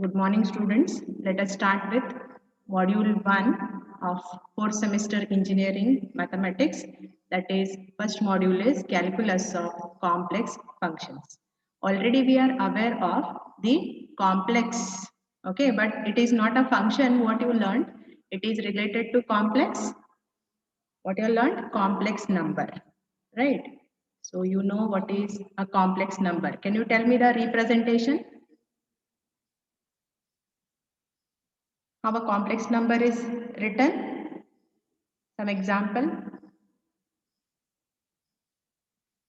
Good morning, students. Let us start with module 1 of 4th semester engineering mathematics. That is, first module is calculus of complex functions. Already we are aware of the complex, okay, but it is not a function what you learned. It is related to complex, what you learned, complex number, right? So you know what is a complex number. Can you tell me the representation? How a complex number is written? Some example.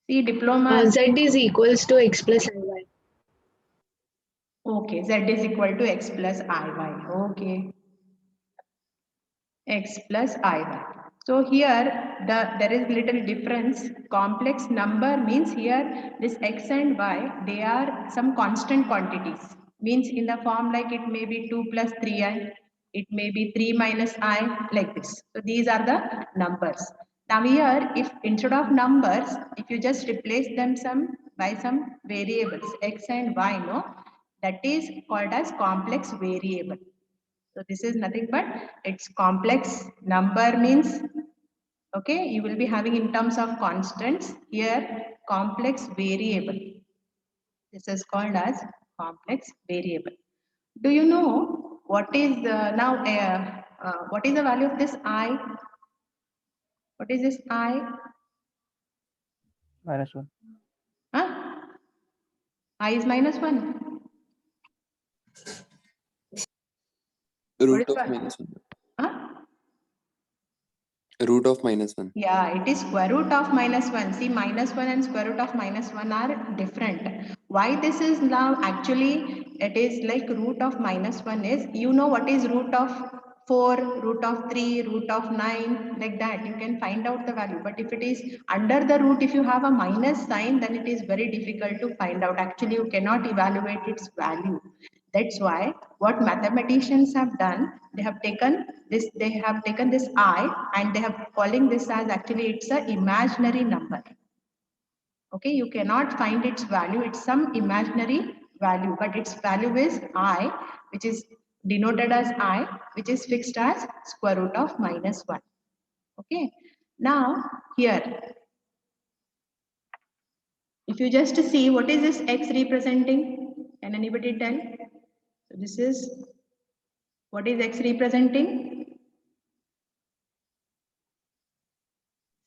See, diploma. Z is equals to x plus iy. Okay, Z is equal to x plus iy. Okay, x plus iy. So here there is little difference. Complex number means here this x and y, they are some constant quantities. Means in the form like it may be 2 plus 3i, it may be 3 minus I, like this. So these are the numbers. Now here, if instead of numbers, if you just replace them by some variables, x and y, no, that is called as complex variable. So this is nothing but its complex number means, okay, you will be having in terms of constants here complex variable. This is called as complex variable. Do you know what is what is the value of this I? What is this I? -1. Huh? I is -1. Root What of is -1. huh? Root of -1. Yeah, it is square root of -1. See, -1 and square root of -1 are different. Why this is now actually it is like root of -1 is, you know what is root of 4, root of 3, root of 9, like that. You can find out the value. But if it is under the root, if you have a minus sign, then it is very difficult to find out. Actually, you cannot evaluate its value. That's why what mathematicians have done, they have taken this I and they have calling this as actually it's an imaginary number. Okay, you cannot find its value, it's some imaginary value, but its value is I, which is denoted as I, which is fixed as square root of -1. Okay, now here, if you just see what is this x representing, can anybody tell? So this is, what is x representing?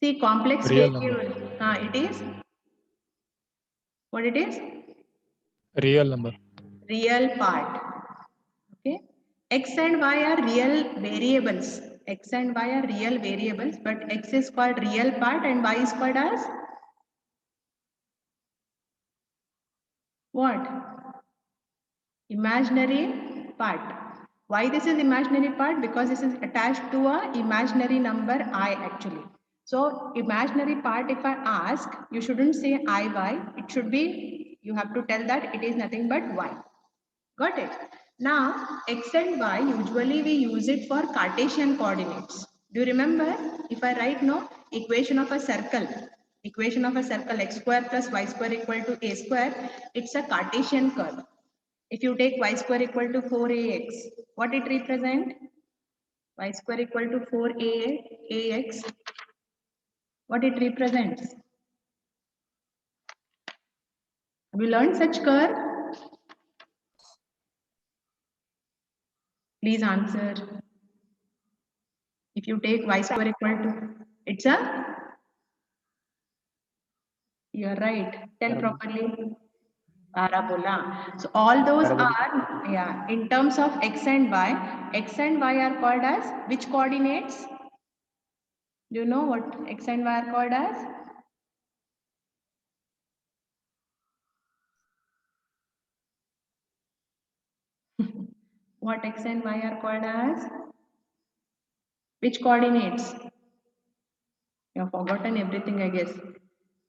See, complex Real variable. It is what it is? Real number. Real part. Okay. X and y are real variables. X and y are real variables, but x is called real part and y is called as what? Imaginary part. Why this is imaginary part? Because this is attached to a imaginary number I actually. So imaginary part, if I ask, you shouldn't say iy. It should be, you have to tell that it is nothing but y. Got it? Now, x and y, usually we use it for Cartesian coordinates. Do you remember? If I write no equation of a circle x square plus y square equal to a square, it's a Cartesian curve. If you take y square equal to 4ax, what it represent? Y square equal to 4ax, what it represents? Have you learned such curve? Please answer. If you take y square equal to, it's a, you're right. Tell properly. Parabola. So all those are, yeah, in terms of x and y are called as which coordinates? Do you know what x and y are called as? What x and y are called as? Which coordinates? You have forgotten everything, I guess.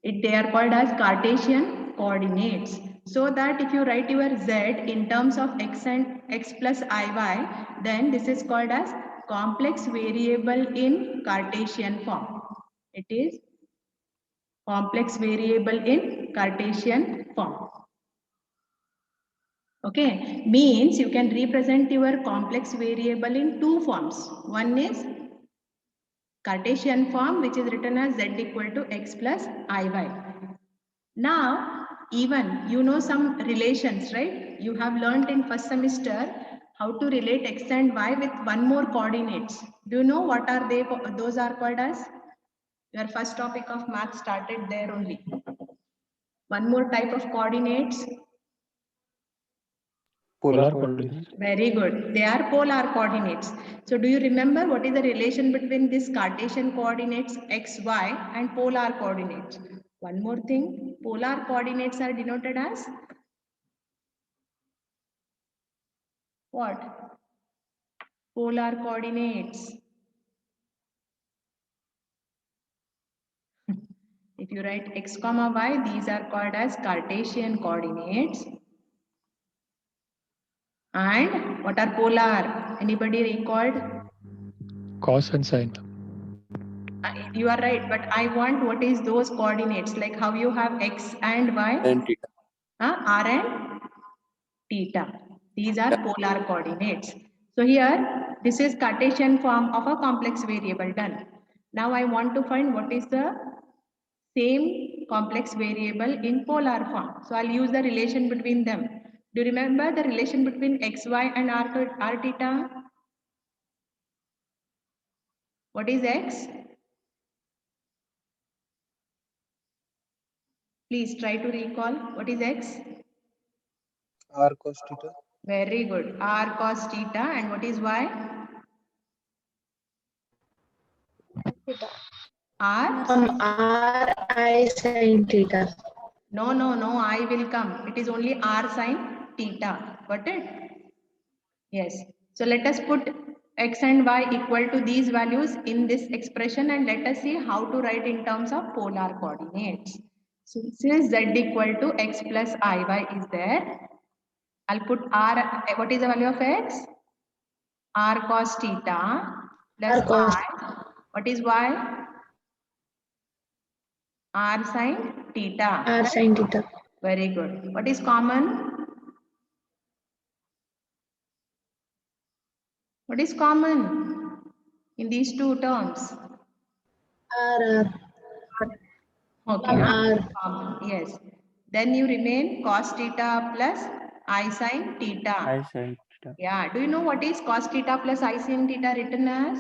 They are called as Cartesian coordinates. So that if you write your z in terms of x and x plus iy, then this is called as complex variable in Cartesian form. It is complex variable in Cartesian form. Okay, means you can represent your complex variable in two forms. One is Cartesian form, which is written as z equal to x plus iy. Now, even you know some relations, right? You have learned in first semester how to relate x and y with one more coordinates. Do you know what are they? Those are called as, your first topic of math started there only. One more type of coordinates. Polar coordinates. Very good. They are polar coordinates. So do you remember what is the relation between this Cartesian coordinates x, y and polar coordinates? One more thing, polar coordinates are denoted as what? Polar coordinates. If you write x comma y, these are called as Cartesian coordinates. And what are polar? Anybody recalled? Cos and sine. You are right, but I want what is those coordinates, like how you have x and y, And theta. r and theta. These are polar coordinates. So here, this is Cartesian form of a complex variable done. Now I want to find what is the same complex variable in polar form. So I'll use the relation between them. Do you remember the relation between x, y and r theta? What is x? Please try to recall. What is x? R cos theta. Very good. R cos theta. And what is y? R? R I sin theta. No, I will come. It is only r sine theta. Got it? Yes. So let us put x and y equal to these values in this expression and let us see how to write in terms of polar coordinates. So since z equal to x plus iy is there, I'll put r. What is the value of x? R cos theta plus R cos. I. What is y? R sin theta. R sin theta. Very good. What is common? What is common in these two terms? R. Okay. R. Common. Yes. Then you remain cos theta plus I sin theta. I sin theta. Yeah. Do you know what is cos theta plus I sin theta written as?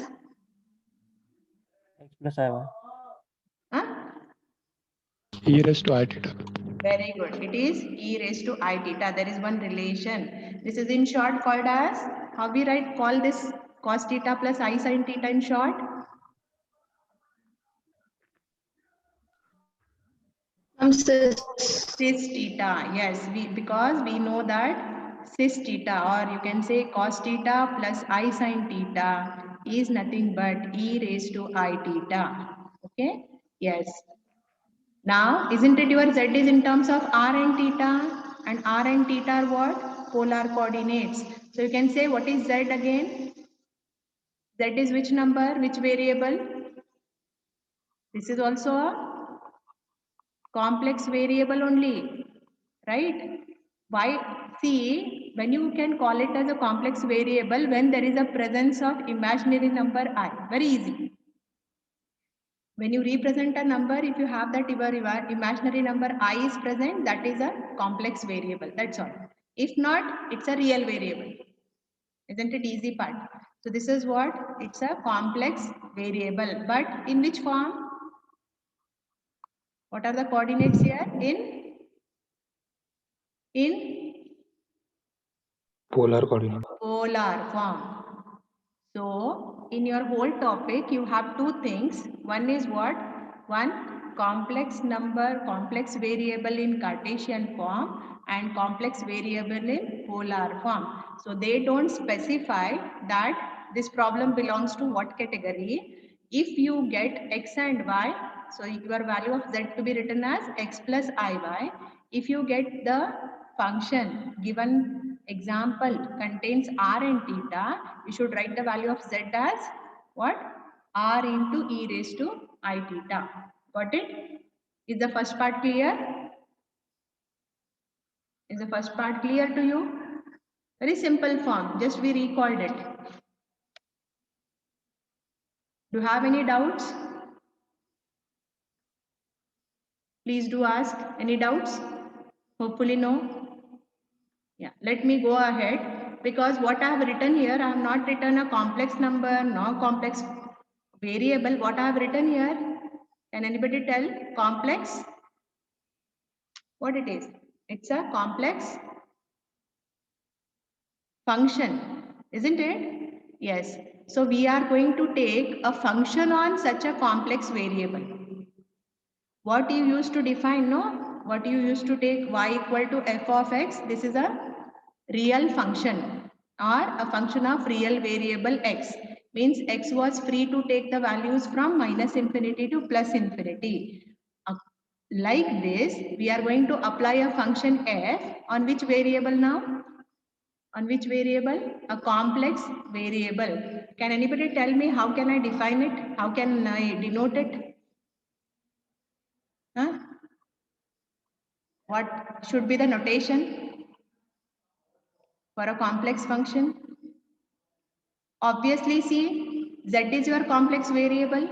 X plus iy. Huh? E raised to I theta. Very good. It is e raised to I theta. There is one relation. This is in short called as, how we write, call this cos theta plus I sin theta in short? Cis. Cis theta. Yes, because we know that cis theta, or you can say cos theta plus I sin theta is nothing but e raised to I theta. Okay. Yes. Now, isn't it your z is in terms of r and theta? And r and theta are what? Polar coordinates. So you can say what is z again? Z is which number? Which variable? This is also a complex variable only, right? Why? See, when you can call it as a complex variable when there is a presence of imaginary number I. Very easy. When you represent a number, if you have that your imaginary number I is present, that is a complex variable. That's all. If not, it's a real variable. Isn't it easy part? So this is what? It's a complex variable. But in which form? What are the coordinates here? In Polar coordinate. polar form. So in your whole topic, you have two things. One is what? One, complex number, complex variable in Cartesian form and complex variable in polar form. So they don't specify that this problem belongs to what category. If you get x and y, so your value of z to be written as x plus iy. If you get the function given example contains r and theta, you should write the value of z as what? R into e raised to I theta. Got it? Is the first part clear? Is the first part clear to you? Very simple form, just we recalled it. Do you have any doubts? Please do ask. Any doubts? Hopefully no. Yeah, let me go ahead, because what I have written here, I have not written a complex number, nor complex variable. What I have written here, can anybody tell? Complex? What it is? It's a complex function, isn't it? Yes. So we are going to take a function on such a complex variable. What you used to define, no? What you used to take y equal to f of x, this is a real function or a function of real variable x. Means x was free to take the values from minus infinity to plus infinity. Like this, we are going to apply a function f on which variable now? On which variable? A complex variable. Can anybody tell me how can I define it? How can I denote it? Huh? What should be the notation for a complex function? Obviously, see, z is your complex variable,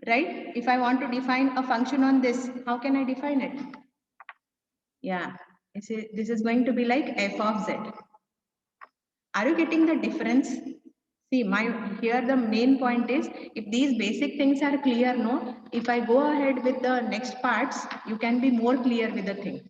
right? If I want to define a function on this, how can I define it? Yeah, this is going to be like f of z. Are you getting the difference? See, here the main point is, if these basic things are clear, no, if I go ahead with the next parts, you can be more clear with the thing.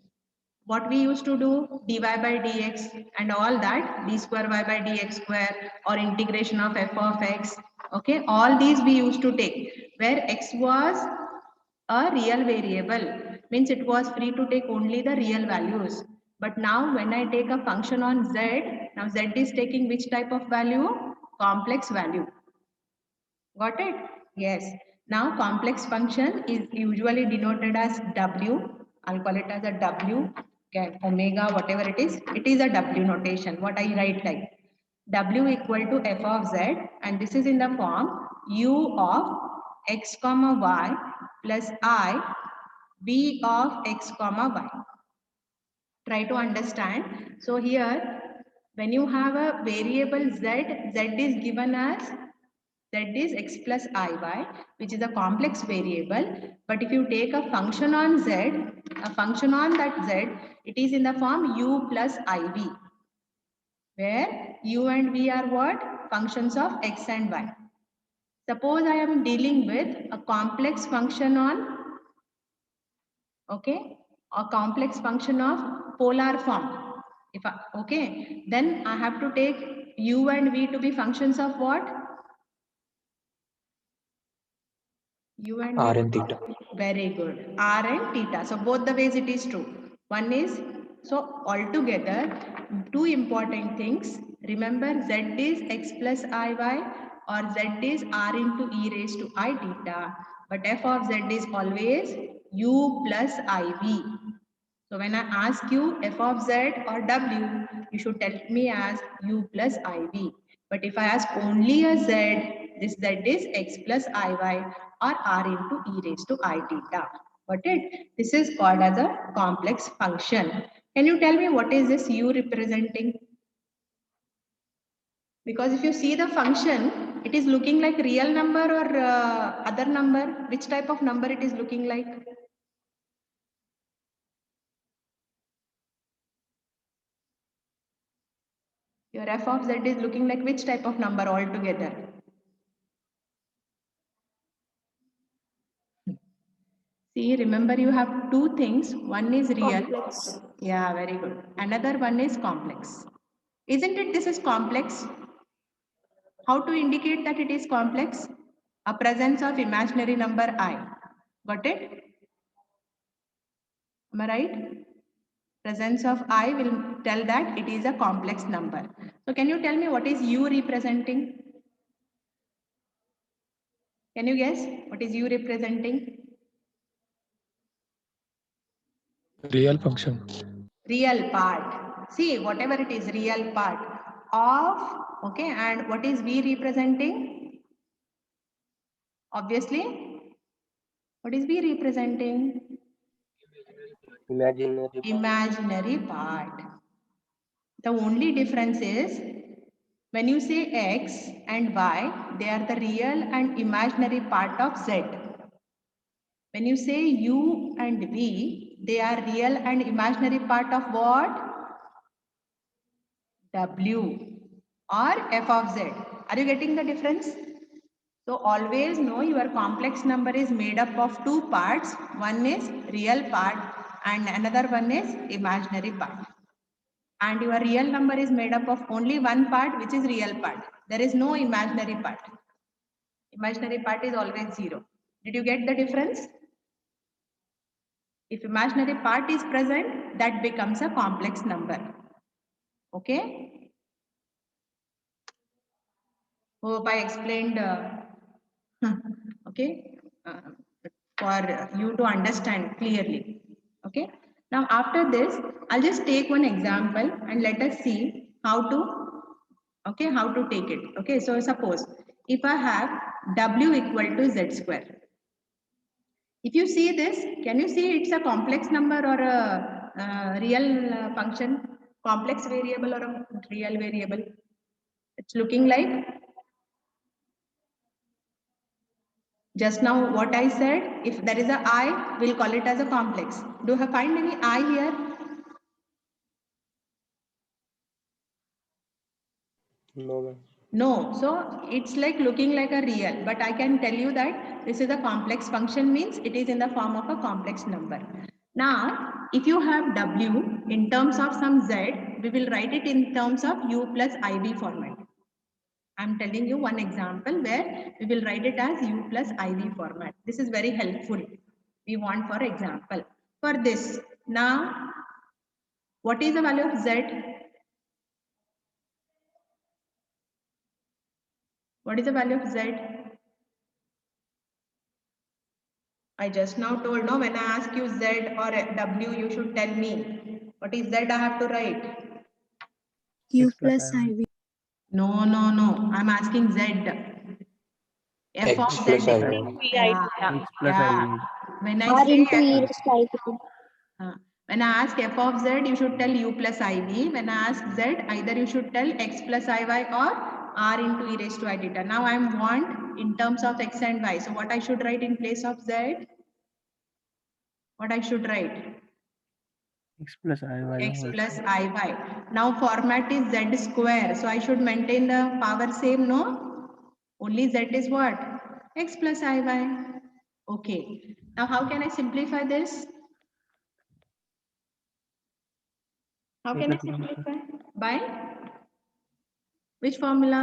What we used to do, dy by dx and all that, d square y by dx square, or integration of f of x, okay, all these we used to take, where x was a real variable, means it was free to take only the real values. But now when I take a function on z, now z is taking which type of value? Complex value. Got it? Yes. Now complex function is usually denoted as w. I'll call it as a w, okay, omega, whatever it is a w notation. What I write like w equal to f of z, and this is in the form u of x comma y plus I v of x comma y. Try to understand. So here, when you have a variable z, z is given as z is x plus iy, which is a complex variable. But if you take a function on z, a function on that z, it is in the form u plus iv, where u and v are what? Functions of x and y. Suppose I am dealing with a complex function on, okay, a complex function of polar form. Okay, then I have to take u and v to be functions of what? U and R V. and theta. Very good. R and theta. So both the ways it is true. One is, so altogether, two important things. Remember, z is x plus iy, or z is r into e raised to I theta. But f of z is always u plus iv. So when I ask you f of z or w, you should tell me as u plus iv. But if I ask only a z, this z is x plus iy or r into e raised to I theta. Got it? This is called as a complex function. Can you tell me what is this u representing? Because if you see the function, it is looking like real number or other number. Which type of number it is looking like? Your f of z is looking like which type of number altogether? See, remember you have two things. One is real. Complex. Yeah, very good. Another one is complex. Isn't it this is complex? How to indicate that it is complex? A presence of imaginary number I. Got it? Am I right? Presence of I will tell that it is a complex number. So can you tell me what is U representing? Can you guess what is U representing? Real function. Real part. See, whatever it is, real part of, okay, and what is V representing? Obviously, what is V representing? Imaginary. Imaginary part. The only difference is when you say x and y, they are the real and imaginary part of z. When you say u and v, they are real and imaginary part of what? W or f of z. Are you getting the difference? So always know your complex number is made up of two parts. One is real part and another one is imaginary part. And your real number is made up of only one part, which is real part. There is no imaginary part. Imaginary part is always 0. Did you get the difference? If imaginary part is present, that becomes a complex number. Okay? Hope I explained, okay, for you to understand clearly. Okay? Now after this, I'll just take one example and let us see how to take it. Okay, so suppose if I have W equal to Z square. If you see this, can you see it's a complex number or a real function, complex variable or a real variable? It's looking like, just now what I said, if there is a I, we'll call it as a complex. Do you find any I here? No, ma'am. No, so it's like looking like a real, but I can tell you that this is a complex function, means it is in the form of a complex number. Now, if you have W in terms of some Z, we will write it in terms of U plus IB format. I'm telling you one example where we will write it as U plus IV format. This is very helpful. We want for example. For this, now, what is the value of Z? What is the value of Z? I just now told, no, when I ask you Z or W, you should tell me. What is Z I have to write? U plus IV. No, no, no. I'm asking Z. F of X Z. plus I. Yeah, X plus yeah. When I R say into E raised to IV. when I ask f of z, you should tell u plus iv. When I ask z, either you should tell x plus iy or r into e raised to I theta. Now I want in terms of x and y. So what I should write in place of z? What I should write? X plus I. X plus iy. Now format is z square. So I should maintain the power same, no? Only z is what? X plus iy. Okay. Now how can I simplify this? How can I simplify? By which formula?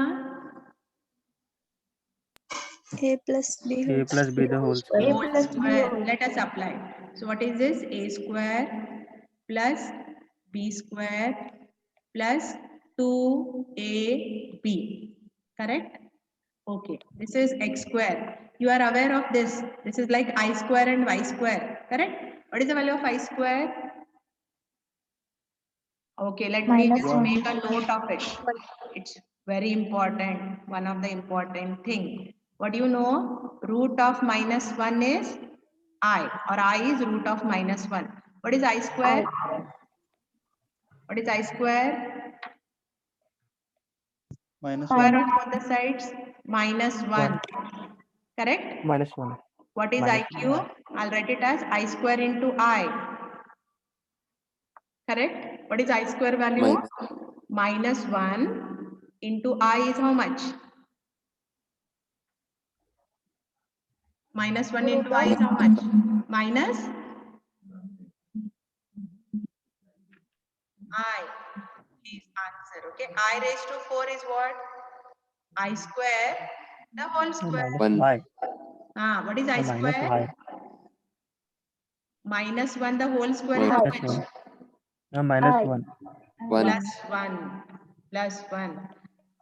A plus B. A plus B the whole square. Whole square. Let us apply. So what is this? A square plus B square plus 2AB. Correct? Okay. This is X square. You are aware of this. This is like I square and Y square. Correct? What is the value of I square? Okay, let me just make a note of it. It's very important, one of the important thing. What do you know? Root of -1 is I, or I is root of -1. What is I square? What is I square? Square on both the sides, -1. Correct? -1. What is IQ? I'll write it as I square into I. Correct? What is I square value? -1 into I is how much? -1 into I is how much? Minus I. Please answer. Okay. I raised to 4 is what? I square the whole square. Y. What is I Minus square? Y. -1 the whole square is how Minus much? 1. -1. 1. Plus 1.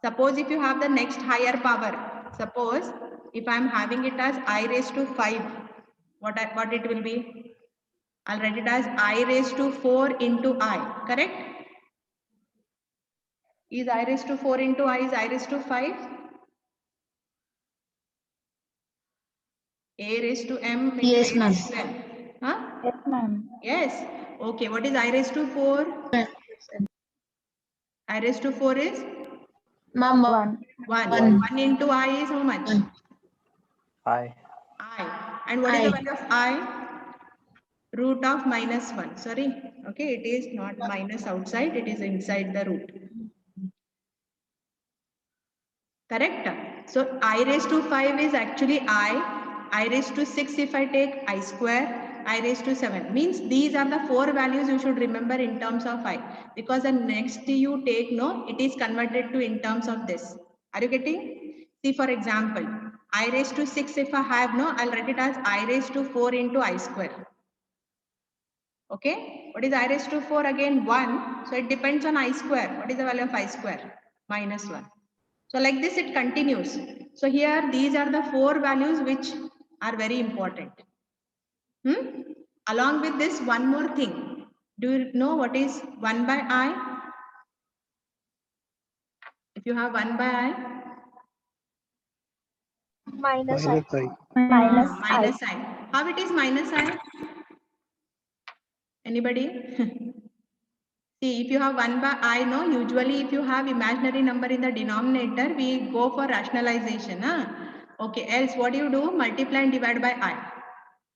Suppose if you have the next higher power. Suppose if I am having it as I raised to 5. What it will be? I'll write it as I raised to 4 into I. Correct? Is I raised to 4 into I is I raised to 5? A raised to M into Yes, A raised to M. Huh? Yes, ma'am. Yes. Okay. What is I raised to 4? I raised to 4 is Ma'am, 1. 1. One. 1 into I is how much? One. I. I. And what is the I. value of I? Root of -1. Sorry. Okay, it is not minus outside, it is inside the root. Correct? So I raised to 5 is actually I raised to 6 if I take I square, I raised to 7. Means these are the 4 values you should remember in terms of I. Because the next you take, no, it is converted to in terms of this. Are you getting? See, for example, I raised to 6 if I have, no, I'll write it as I raised to 4 into I square. Okay, what is I raised to 4 again? 1. So it depends on I square. What is the value of I square? -1. So like this it continues. So here these are the 4 values which are very important. Along with this, one more thing. Do you know what is 1 by I? If you have 1 by I, Minus I. Minus I. Minus I. minus I. How it is minus I? Anybody? See, if you have 1 by I, no, usually if you have imaginary number in the denominator, we go for rationalization. Okay, else what do you do? Multiply and divide by I.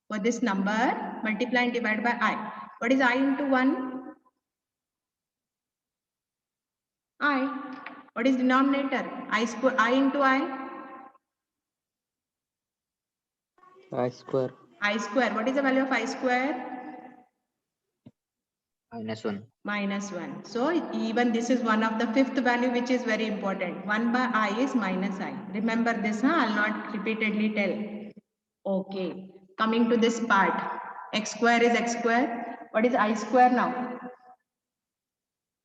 For this number, multiply and divide by I. What is I into 1? I. What is denominator? I square, I into I? I square. I square. What is the value of I square? -1. -1. So even this is one of the 5th value which is very important. 1 by I is minus I. Remember this, I'll not repeatedly tell. Okay. Coming to this part. X square is x square. What is I square now?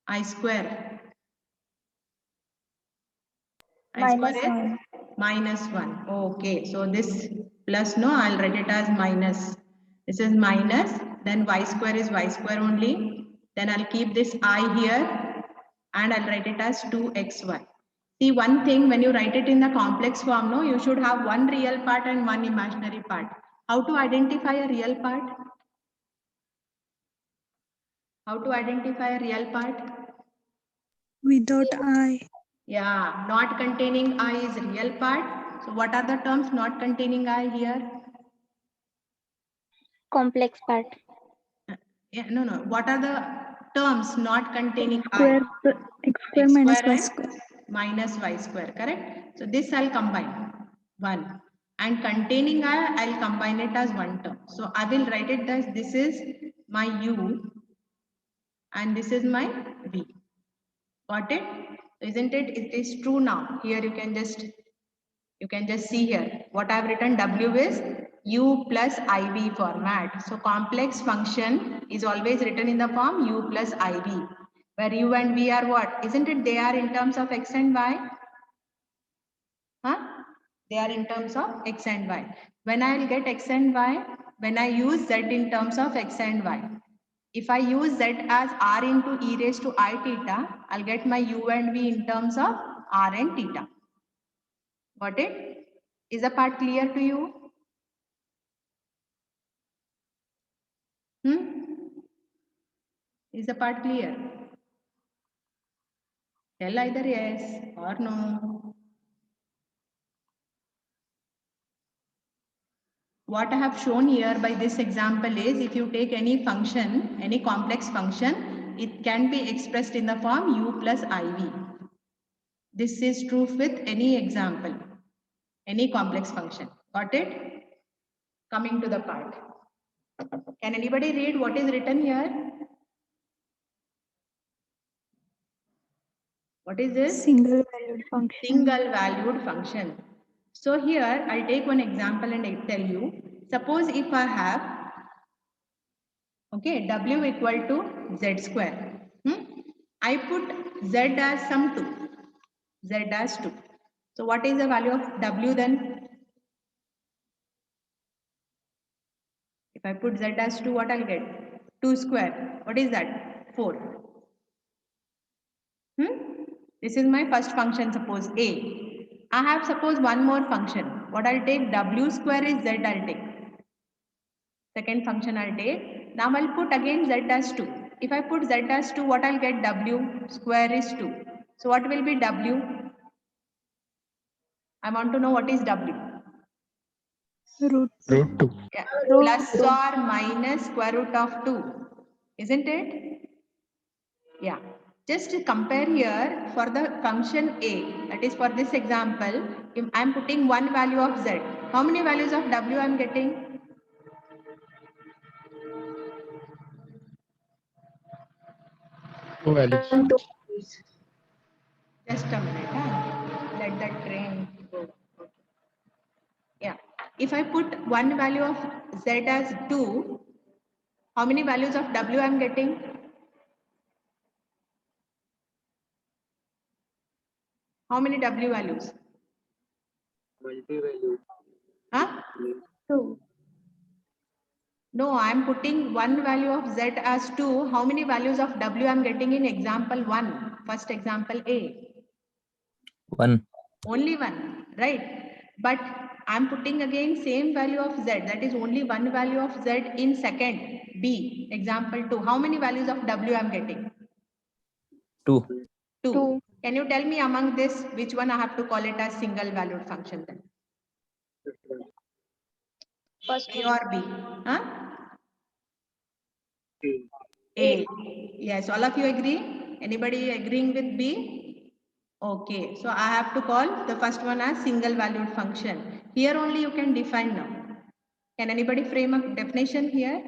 I square. I square is -1. Okay. So this plus, no, I'll write it as minus. This is minus. Then y square is y square only. Then I'll keep this I here and I'll write it as 2xy. See, one thing, when you write it in the complex form, no, you should have one real part and one imaginary part. How to identify a real part? How to identify a real part? Without I. Yeah, not containing I is real part. So what are the terms not containing I here? Complex part. Yeah, no. What are the terms not containing Square. I? X square minus y and square. minus y square, correct? So this I'll combine, 1. And containing I, I'll combine it as one term. So I will write it as this is my u and this is my v. Got it? Isn't it? It is true now. Here you can just see here. What I've written w is u plus iv format. So complex function is always written in the form u plus iv. Where u and v are what? Isn't it they are in terms of x and y? They are in terms of x and y. When I will get x and y, when I use z in terms of x and y. If I use z as r into e raised to I theta, I'll get my u and v in terms of r and theta. Got it? Is the part clear to you? Is the part clear? Tell either yes or no. What I have shown here by this example is if you take any function, any complex function, it can be expressed in the form u plus iv. This is true with any example, any complex function. Got it? Coming to the part. Can anybody read what is written here? What is this? Single valued function. Single valued function. So here I'll take one example and I'll tell you. Suppose if I have, okay, w equal to z square. I put z as some 2. Z as 2. So what is the value of w then? If I put z as 2, what I'll get? 2 square. What is that? 4. This is my first function, suppose a. I have suppose one more function. What I'll take? W square is z I'll take. Second function I'll take. Now I'll put again z as 2. If I put z as 2, what I'll get? W square is 2. So what will be W? I want to know what is W. Root Root 2. Yeah. Root Plus 2. or minus square root of 2. Isn't it? Yeah. Just compare here for the function A. That is for this example. If I am putting one value of Z. How many values of W I am getting? 2 values. Just a minute. Huh? Let that train go. Okay. Yeah. If I put one value of Z as 2, how many values of W I am getting? How many W values? Multi-value. Huh? 2. No, I am putting one value of Z as 2. How many values of W I am getting in example 1? First example A. 1. Only one, right? But I am putting again same value of Z. That is only one value of Z in second B. Example 2. How many values of W I am getting? 2. 2. 2. Can you tell me among this which one I have to call it as single valued function then? First A one. or B? Huh? A. Yes, all of you agree? Anybody agreeing with B? Okay, so I have to call the first one as single valued function. Here only you can define now. Can anybody frame a definition here?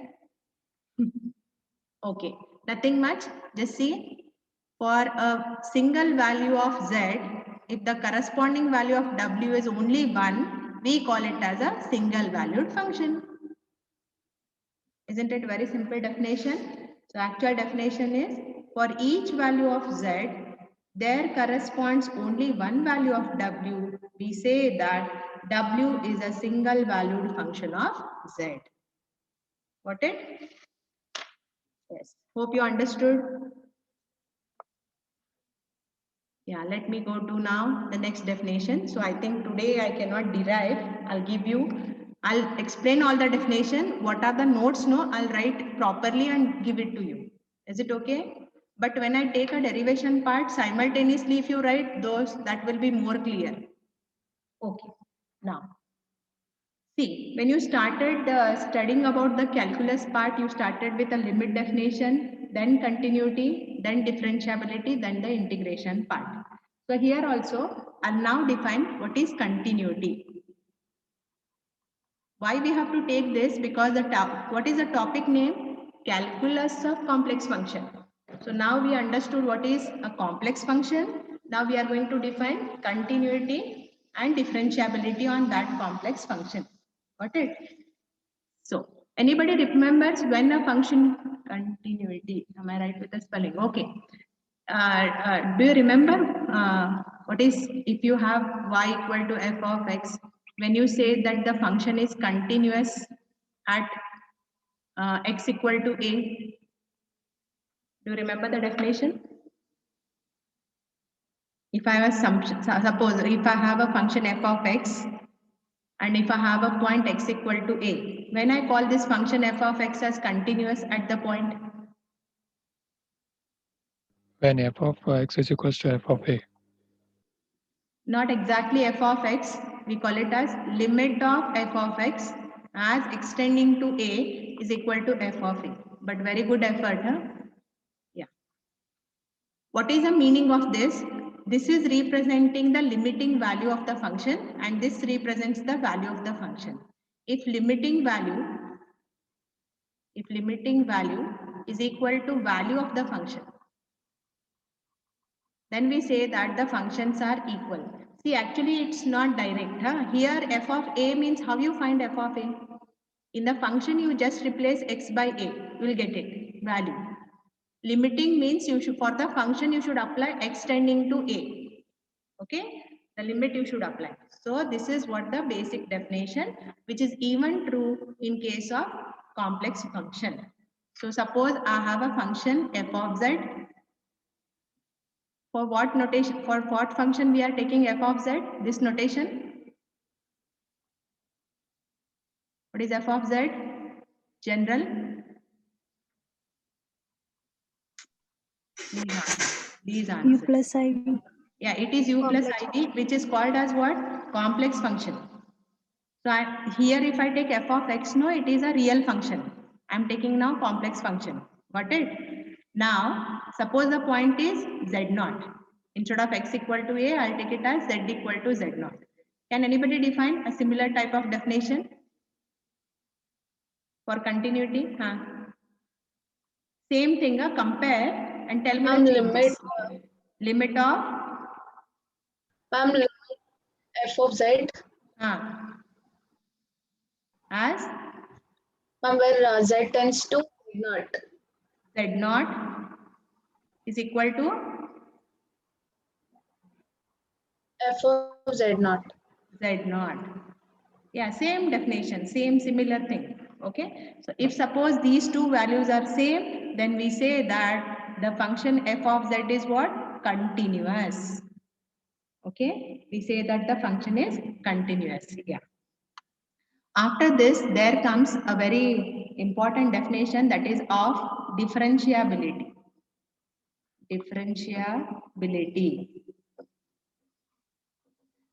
Okay, nothing much. Just see, for a single value of Z, if the corresponding value of W is only 1, we call it as a single valued function. Isn't it very simple definition? So actual definition is, for each value of Z, there corresponds only one value of W. We say that W is a single valued function of Z. Got it? Yes. Hope you understood. Yeah, let me go to now the next definition. So I think today I cannot derive. I'll explain all the definition. What are the notes? No, I'll write properly and give it to you. Is it okay? But when I take a derivation part simultaneously, if you write those, that will be more clear. Okay. Now, see, when you started studying about the calculus part, you started with a limit definition, then continuity, then differentiability, then the integration part. So here also, I'll now define what is continuity. Why we have to take this? Because what is the topic name? Calculus of complex function. So now we understood what is a complex function. Now we are going to define continuity and differentiability on that complex function. Got it? So anybody remembers when a function continuity? Am I right with the spelling? Okay. Do you remember what is if you have y equal to f of x, when you say that the function is continuous at x equal to a? Do you remember the definition? If I have suppose if I have a function f of x and if I have a point x equal to a, when I call this function f of x as continuous at the point, When f of x is equals to f of a. not exactly f of x, we call it as limit of f of x as extending to a is equal to f of a. But very good effort, huh? Yeah. What is the meaning of this? This is representing the limiting value of the function and this represents the value of the function. If limiting value is equal to value of the function, then we say that the functions are equal. See, actually it's not direct. Huh? Here f of a means how you find f of a? In the function you just replace x by a, you will get it, value. Limiting means you should, for the function you should apply x tending to a. Okay, the limit you should apply. So this is what the basic definition, which is even true in case of complex function. So suppose I have a function f of z. For what notation, for what function we are taking f of z? This notation. What is f of z? General. Please U answer. plus IV. Yeah, it is U plus Complex. IV, which is called as what? Complex function. So here if I take f of x, no, it is a real function. I'm taking now complex function. Got it? Now, suppose the point is z0. Instead of x equal to a, I'll take it as z equal to z0. Can anybody define a similar type of definition for continuity? Huh? Same thing, compare and tell me Ma'am, the limit, changes. Limit of ma'am, limit f of z, as ma'am, where z tends to not. z0 is equal to F of z not. z0. Yeah, same definition, same similar thing. Okay. So if suppose these two values are same, then we say that the function f of z is what? Continuous. Okay. We say that the function is continuous. Yeah. After this, there comes a very important definition, that is of differentiability. Differentiability.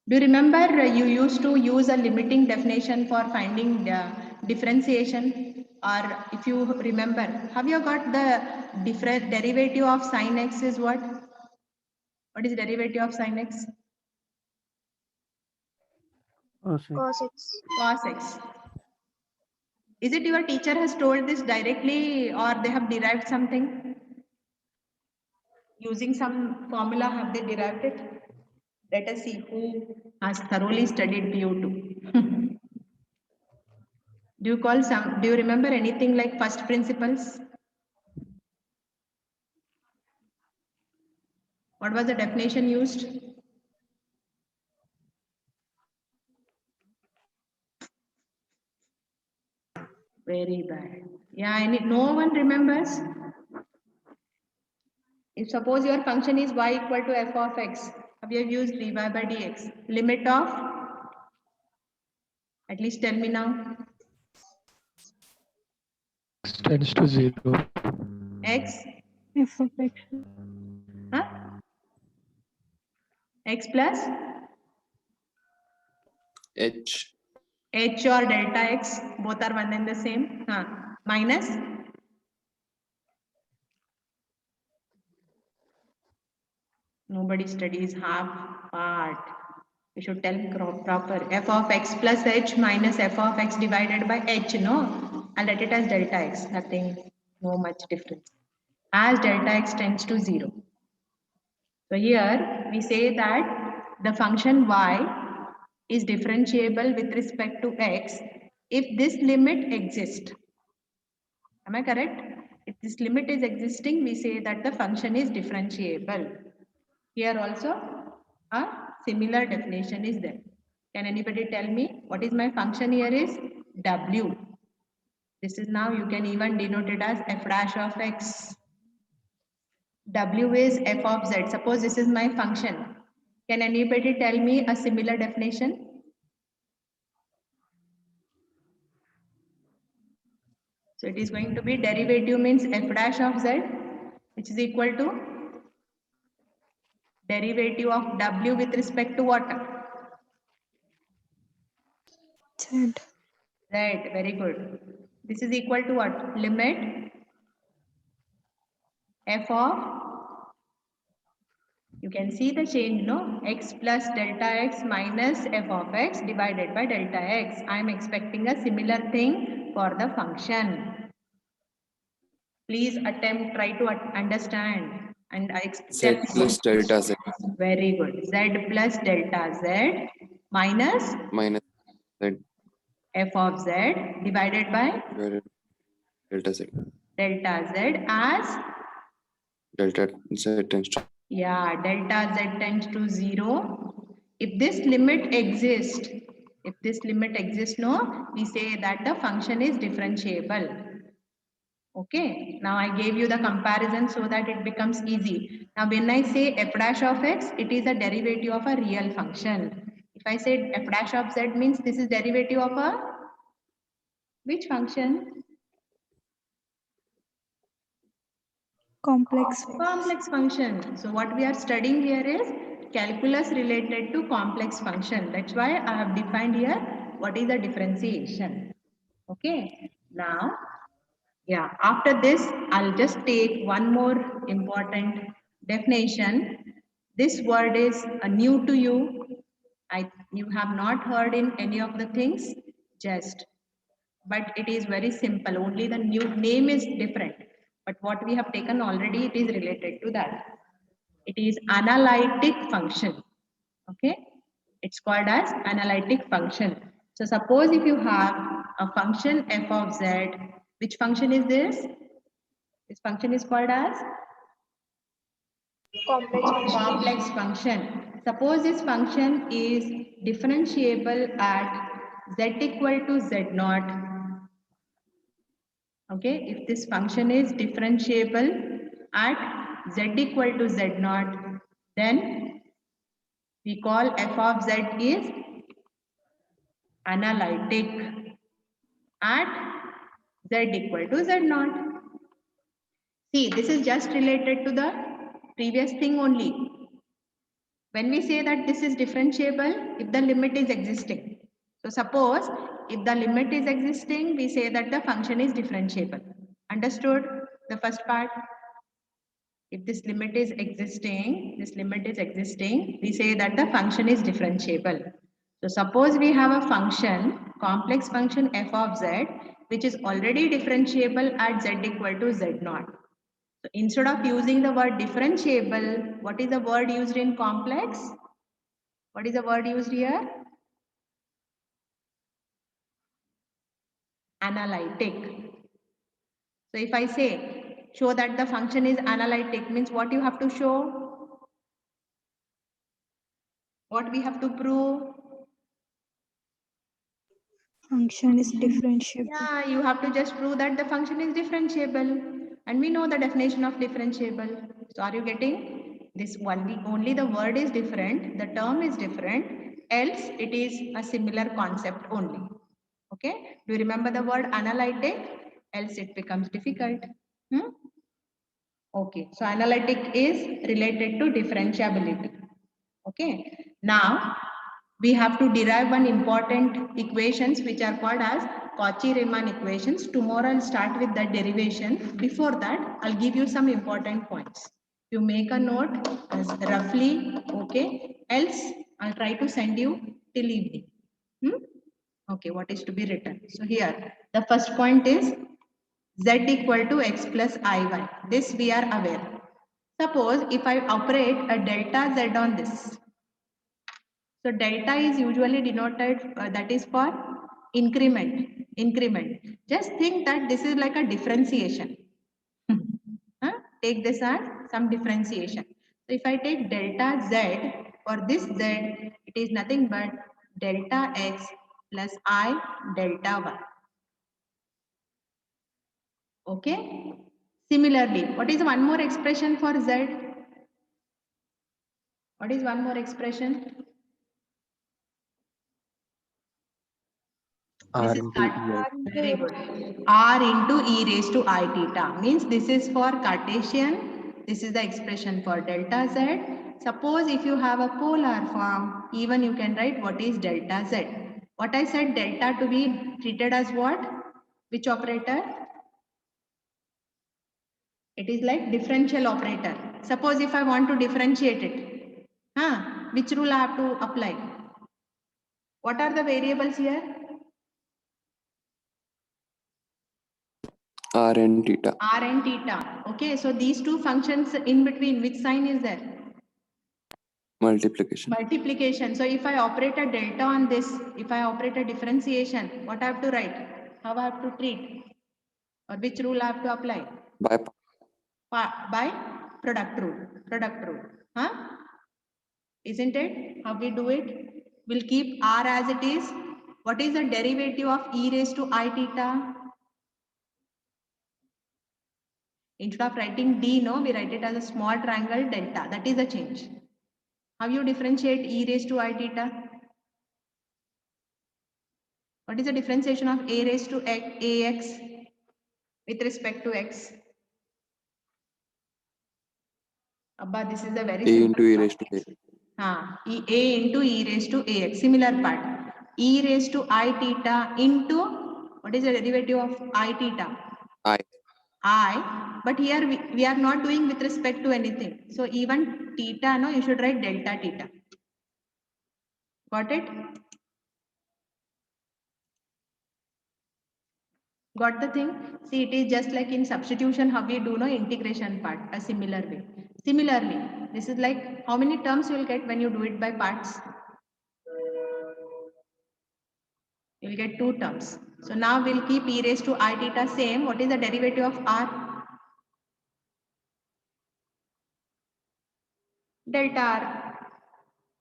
Do you remember you used to use a limiting definition for finding the differentiation? Or if you remember, have you got the different derivative of sin x is what? What is derivative of sin x? Cos X. Cos x. Is it your teacher has told this directly or they have derived something? Using some formula, have they derived it? Let us see who has thoroughly studied PO2. Do you remember anything like first principles? What was the definition used? Very bad. Yeah, no one remembers. If suppose your function is y equal to f of x, have you used dy by dx? Limit of, at least tell me now. X tends to 0. X, F of X. huh? X plus H. h or delta x, both are one and the same. Huh? Minus nobody studies half part. You should tell proper. F of x plus h minus f of x divided by h, no? I'll let it as delta x, nothing, no much difference. As delta x tends to 0. So here we say that the function y is differentiable with respect to x if this limit exists. Am I correct? If this limit is existing, we say that the function is differentiable. Here also a similar definition is there. Can anybody tell me what is my function here is w. This is now you can even denote it as f dash of x. W is f of z. Suppose this is my function. Can anybody tell me a similar definition? So it is going to be derivative means f dash of z, which is equal to derivative of w with respect to what? Z. Z, very good. This is equal to what? Limit f of, you can see the change, no? X plus delta x minus f of x divided by delta x. I am expecting a similar thing for the function. Please attempt, try to understand. And I Z plus delta Z very good. Z plus delta z minus minus Z f of z divided by divided by delta Z. delta z as, Delta Z tends to yeah, delta z tends to 0. If this limit exists, no, we say that the function is differentiable. Okay, now I gave you the comparison so that it becomes easy. Now when I say f dash of x, it is a derivative of a real function. If I said f dash of z means this is derivative of a which function? Complex. Complex function. So what we are studying here is calculus related to complex function. That's why I have defined here what is the differentiation. Okay. Now, yeah, after this, I'll just take one more important definition. This word is new to you. You have not heard in any of the things, just, but it is very simple. Only the new name is different. But what we have taken already, it is related to that. It is analytic function. Okay. It's called as analytic function. So suppose if you have a function f of z, which function is this? This function is called as Complex function. complex function. Suppose this function is differentiable at z equal to z naught. Okay, if this function is differentiable at z equal to z naught, then we call f of z is analytic at z equal to z naught. See, this is just related to the previous thing only. When we say that this is differentiable, if the limit is existing. So suppose if the limit is existing, we say that the function is differentiable. Understood the first part? If this limit is existing, we say that the function is differentiable. So suppose we have a function, complex function f of z, which is already differentiable at z equal to z naught. So instead of using the word differentiable, what is the word used in complex? What is the word used here? Analytic. So if I say, show that the function is analytic, means what you have to show? What we have to prove? Function is differentiable. Yeah, you have to just prove that the function is differentiable. And we know the definition of differentiable. So are you getting this one? Only the word is different, the term is different, else it is a similar concept only. Okay, do you remember the word analytic? Else it becomes difficult. Okay, so analytic is related to differentiability. Okay, now we have to derive one important equations which are called as Cauchy-Riemann equations. Tomorrow I'll start with that derivation. Before that, I'll give you some important points. You make a note as roughly, okay, else I'll try to send you till evening. Okay, what is to be written? So here, the first point is z equal to x plus iy. This we are aware. Suppose if I operate a delta z on this. So delta is usually denoted, that is for increment. Just think that this is like a differentiation. Take this as some differentiation. So if I take delta z, for this z, it is nothing but delta x plus I delta y. Okay. Similarly, what is one more expression for z? What is one more expression? R This is into E. very good. R into e raised to I theta means this is for Cartesian. This is the expression for delta z. Suppose if you have a polar form, even you can write what is delta z. What I said, delta to be treated as what? Which operator? It is like differential operator. Suppose if I want to differentiate it, which rule I have to apply? What are the variables here? R and theta. R and theta. Okay, so these two functions in between, which sign is there? Multiplication. Multiplication. So if I operate a delta on this, if I operate a differentiation, what I have to write? How I have to treat? Or which rule I have to apply? By product rule. Isn't it? How we do it? We'll keep R as it is. What is the derivative of e raised to I theta? Instead of writing d, no, we write it as a small triangle delta. That is the change. How you differentiate e raised to I theta? What is the differentiation of a raised to ax with respect to x? Abba, this is a very A simple into e raised to a. A into e raised to ax. Similar part. E raised to I theta into, what is the derivative of I theta? I, but here we are not doing with respect to anything. So even theta, no, you should write delta theta. Got it? Got the thing? See, it is just like in substitution, how we do no integration part, a similar way. Similarly, this is like how many terms you will get when you do it by parts? You will get 2 terms. So now we'll keep e raised to I theta same. What is the derivative of r? Delta r.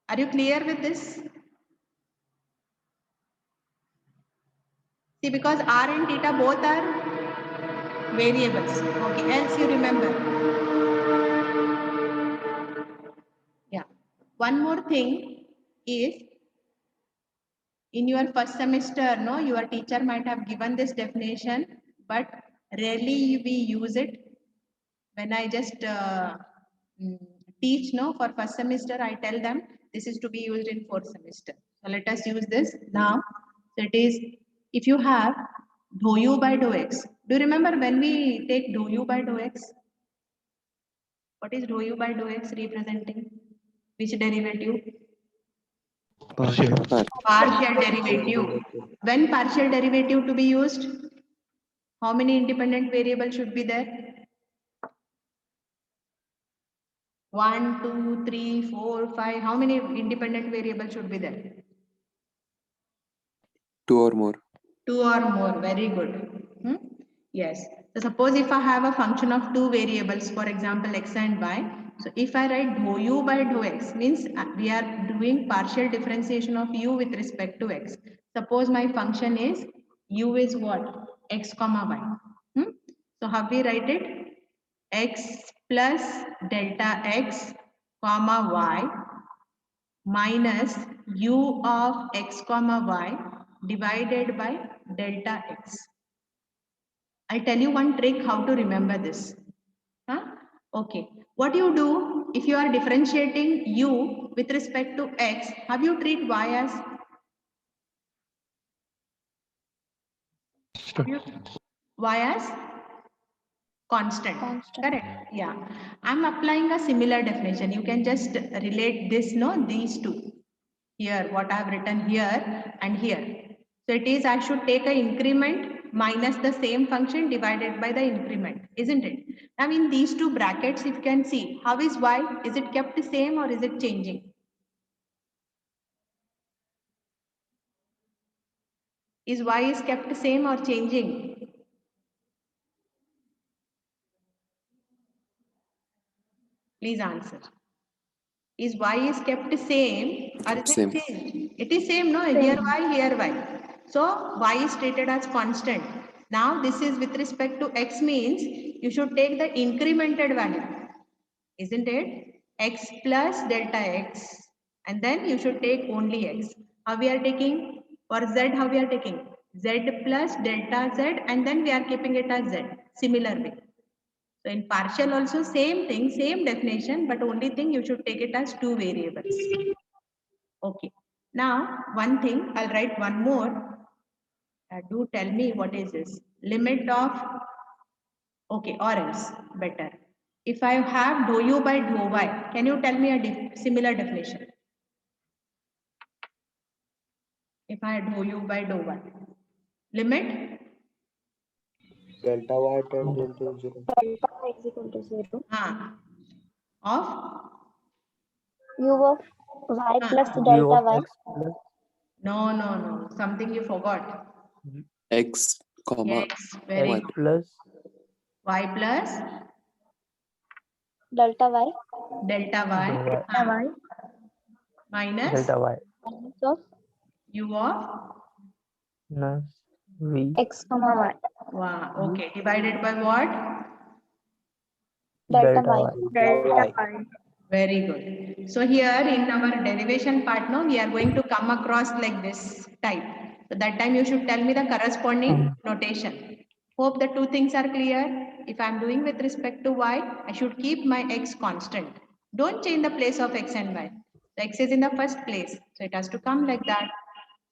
Are you clear with this? See, because r and theta both are variables. Okay, else you remember. Yeah. One more thing is, in your first semester, no, your teacher might have given this definition, but rarely we use it. When I just teach, no, for first semester, I tell them this is to be used in 4th semester. So let us use this now. So it is, if you have dou u by dou x. Do you remember when we take dou u by dou x? What is dou u by dou x representing? Which derivative? Partial. Partial derivative. When partial derivative to be used? How many independent variables should be there? 1, 2, 3, 4, 5. How many independent variables should be there? 2 or more. 2 or more. Very good. Yes. So suppose if I have a function of 2 variables, for example, x and y. So if I write dou u by dou x, means we are doing partial differentiation of u with respect to x. Suppose my function is u is what? X comma y. So how we write it? X plus delta x comma y minus u of x comma y divided by delta x. I'll tell you one trick how to remember this. Okay. What you do if you are differentiating u with respect to x, how you treat y as? Y as constant. Correct. Yeah. I'm applying a similar definition. You can just relate this, no, these two. Here, what I have written here and here. So it is, I should take an increment minus the same function divided by the increment, isn't it? Now in these two brackets, if you can see, how is y? Is it kept the same or is it changing? Is y is kept the same or changing? Please answer. Is y is kept the same or is Same. it changed? It is same, no? Here y, here y. So y is treated as constant. Now this is with respect to x, means you should take the incremented value, isn't it? X plus delta x, and then you should take only x. How we are taking? For z, how we are taking? Z plus delta z, and then we are keeping it as z. Similar way. So in partial also same thing, same definition, but only thing you should take it as 2 variables. Okay. Now one thing, I'll write one more. Do tell me what is this? Limit of, okay, or else better. If I have dou u by dou y, can you tell me a similar definition? If I have dou u by dou y, limit delta y tends into 0. Delta y is equal to 0. of U of y plus U delta of y. x plus no, something you forgot. X, comma, Yes, very y. x good. plus Y plus Delta y. delta y, delta Y. minus delta y Minus of u of minus v x comma y. wow. Okay, divided by what? Delta delta y. y. Delta y. Very good. So here in our derivation part, no, we are going to come across like this type. So that time you should tell me the corresponding notation. Hope the two things are clear. If I am doing with respect to y, I should keep my x constant. Don't change the place of x and y. The x is in the first place, so it has to come like that.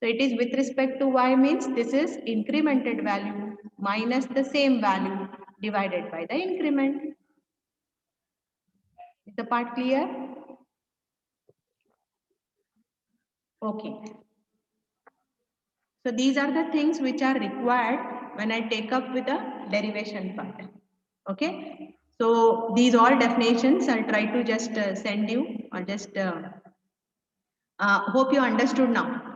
So it is with respect to y means this is incremented value minus the same value divided by the increment. Is the part clear? Okay. So these are the things which are required when I take up with the derivation part. Okay. So these all definitions I'll try to just send you or just hope you understood now.